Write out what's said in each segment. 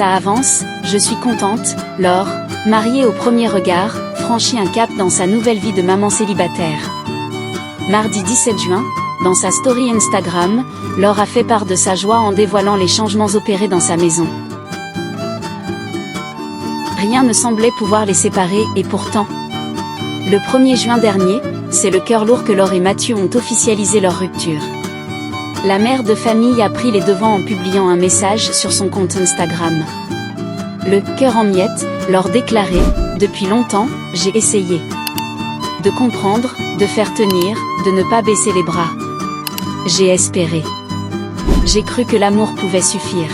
Ça avance, je suis contente. Laure, mariée au premier regard, franchit un cap dans sa nouvelle vie de maman célibataire. Mardi 17 juin, dans sa story Instagram, Laure a fait part de sa joie en dévoilant les changements opérés dans sa maison. Rien ne semblait pouvoir les séparer, et pourtant. Le 1er juin dernier, c'est le cœur lourd que Laure et Mathieu ont officialisé leur rupture. La mère de famille a pris les devants en publiant un message sur son compte Instagram. Le cœur en miettes, Laure déclarait « Depuis longtemps, j'ai essayé de comprendre, de faire tenir, de ne pas baisser les bras. J'ai espéré. J'ai cru que l'amour pouvait suffire.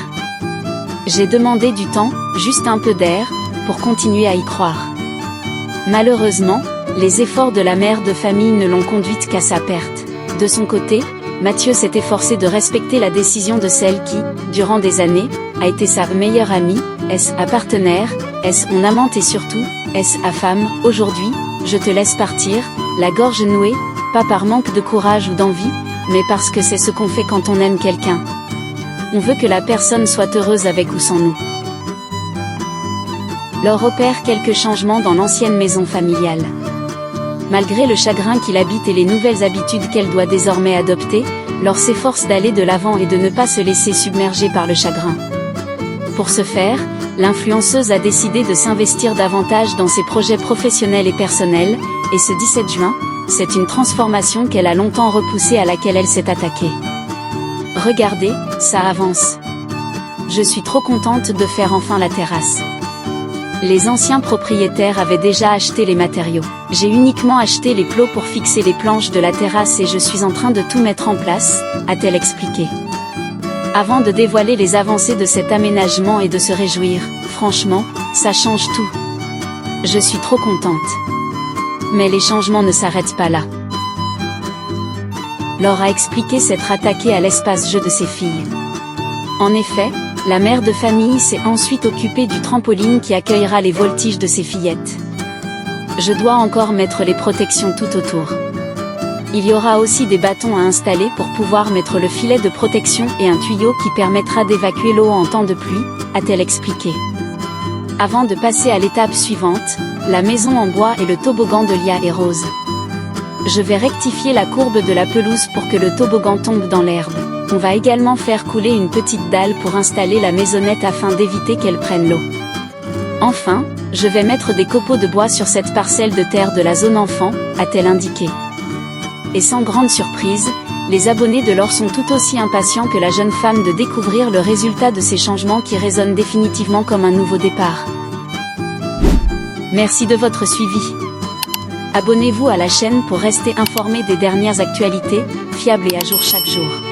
J'ai demandé du temps, juste un peu d'air, pour continuer à y croire. Malheureusement, les efforts de la mère de famille ne l'ont conduite qu'à sa perte. De son côté, Mathieu s'est efforcé de respecter la décision de celle qui, durant des années, a été sa meilleure amie, sa partenaire, son amante et surtout, sa femme. Aujourd'hui, je te laisse partir, la gorge nouée, pas par manque de courage ou d'envie, mais parce que c'est ce qu'on fait quand on aime quelqu'un. On veut que la personne soit heureuse avec ou sans nous. Laure opère quelques changements dans l'ancienne maison familiale. Malgré le chagrin qui l'habite et les nouvelles habitudes qu'elle doit désormais adopter, Laure s'efforce d'aller de l'avant et de ne pas se laisser submerger par le chagrin. Pour ce faire, l'influenceuse a décidé de s'investir davantage dans ses projets professionnels et personnels, et ce 17 juin, c'est une transformation qu'elle a longtemps repoussée à laquelle elle s'est attaquée. Regardez, ça avance. Je suis trop contente de faire enfin la terrasse. Les anciens propriétaires avaient déjà acheté les matériaux. J'ai uniquement acheté les plots pour fixer les planches de la terrasse et je suis en train de tout mettre en place, a-t-elle expliqué. Avant de dévoiler les avancées de cet aménagement et de se réjouir, franchement, ça change tout. Je suis trop contente. Mais les changements ne s'arrêtent pas là. Laure a expliqué s'être attaquée à l'espace-jeu de ses filles. En effet, la mère de famille s'est ensuite occupée du trampoline qui accueillera les voltiges de ses fillettes. Je dois encore mettre les protections tout autour. Il y aura aussi des bâtons à installer pour pouvoir mettre le filet de protection et un tuyau qui permettra d'évacuer l'eau en temps de pluie, a-t-elle expliqué. Avant de passer à l'étape suivante, la maison en bois et le toboggan de Lia est rose. Je vais rectifier la courbe de la pelouse pour que le toboggan tombe dans l'herbe. On va également faire couler une petite dalle pour installer la maisonnette afin d'éviter qu'elle prenne l'eau. Enfin, je vais mettre des copeaux de bois sur cette parcelle de terre de la zone enfant, a-t-elle indiqué. Et sans grande surprise, les abonnés de Laure sont tout aussi impatients que la jeune femme de découvrir le résultat de ces changements qui résonnent définitivement comme un nouveau départ. Merci de votre suivi. Abonnez-vous à la chaîne pour rester informé des dernières actualités, fiables et à jour chaque jour.